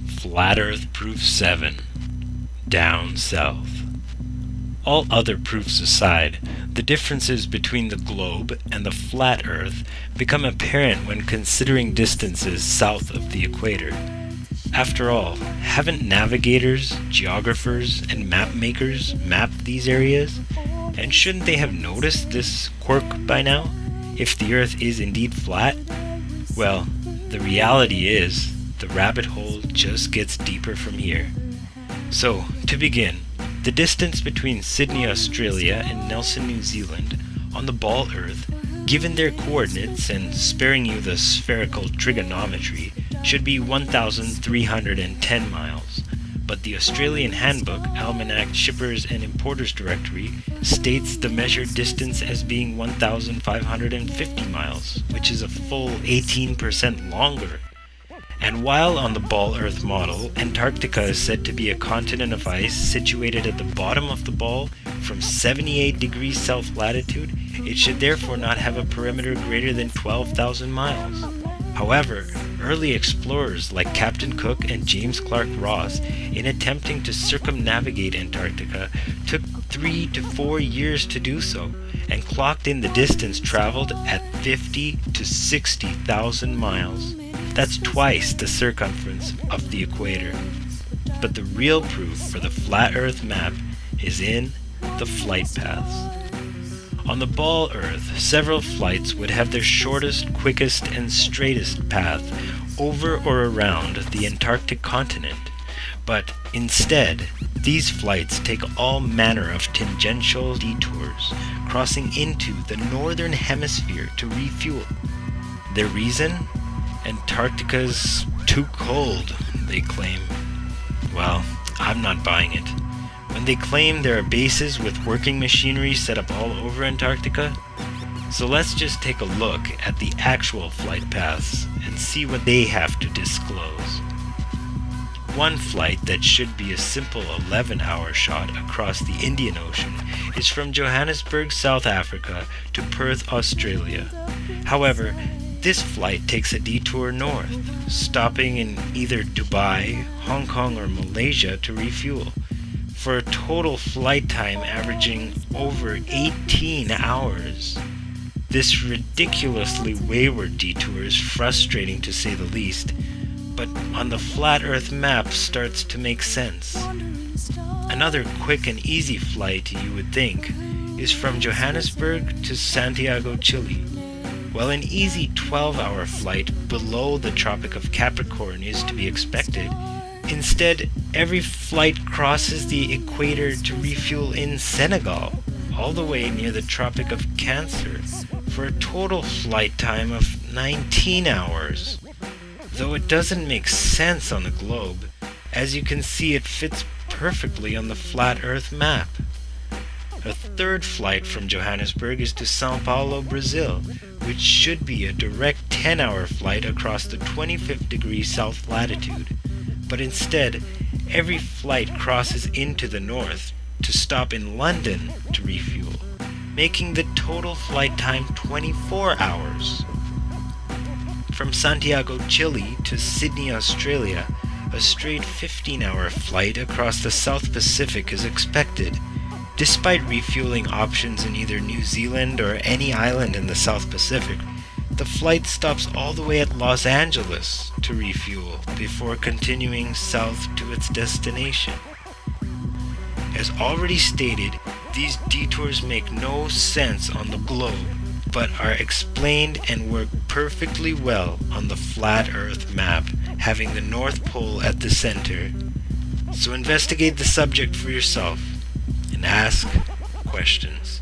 Flat Earth Proof 7. Down South. All other proofs aside, the differences between the globe and the flat Earth become apparent when considering distances south of the equator. After all, haven't navigators, geographers, and map makers mapped these areas? And shouldn't they have noticed this quirk by now, if the Earth is indeed flat? Well, the reality is, the rabbit hole just gets deeper from here. So, to begin, the distance between Sydney, Australia and Nelson, New Zealand, on the ball Earth, given their coordinates and sparing you the spherical trigonometry, should be 1,310 miles. But the Australian Handbook, Almanac Shippers and Importers Directory states the measured distance as being 1,550 miles, which is a full 18% longer. And while on the ball Earth model, Antarctica is said to be a continent of ice situated at the bottom of the ball from 78 degrees south latitude, it should therefore not have a perimeter greater than 12,000 miles. However, early explorers like Captain Cook and James Clark Ross, in attempting to circumnavigate Antarctica, took 3 to 4 years to do so, and clocked in the distance traveled at 50 to 60,000 miles. That's twice the circumference of the equator. But the real proof for the flat Earth map is in the flight paths. On the ball Earth, several flights would have their shortest, quickest, and straightest path over or around the Antarctic continent. But instead, these flights take all manner of tangential detours, crossing into the northern hemisphere to refuel. Their reason? Antarctica's too cold, they claim. Well, I'm not buying it. When they claim there are bases with working machinery set up all over Antarctica. So let's just take a look at the actual flight paths and see what they have to disclose. One flight that should be a simple 11-hour shot across the Indian Ocean is from Johannesburg, South Africa to Perth, Australia. However, this flight takes a detour north, stopping in either Dubai, Hong Kong, or Malaysia to refuel, for a total flight time averaging over 18 hours. This ridiculously wayward detour is frustrating to say the least, but on the flat Earth map starts to make sense. Another quick and easy flight, you would think, is from Johannesburg to Santiago, Chile. While an easy 12-hour flight below the Tropic of Capricorn is to be expected, instead, every flight crosses the equator to refuel in Senegal, all the way near the Tropic of Cancer, for a total flight time of 19 hours. Though it doesn't make sense on the globe, as you can see it fits perfectly on the flat Earth map. A third flight from Johannesburg is to São Paulo, Brazil, which should be a direct 10-hour flight across the 25th degree south latitude. But instead, every flight crosses into the north to stop in London to refuel, making the total flight time 24 hours. From Santiago, Chile to Sydney, Australia, a straight 15-hour flight across the South Pacific is expected, despite refueling options in either New Zealand or any island in the South Pacific. The flight stops all the way at Los Angeles to refuel before continuing south to its destination. As already stated, these detours make no sense on the globe, but are explained and work perfectly well on the flat Earth map, having the North Pole at the center. So investigate the subject for yourself and ask questions.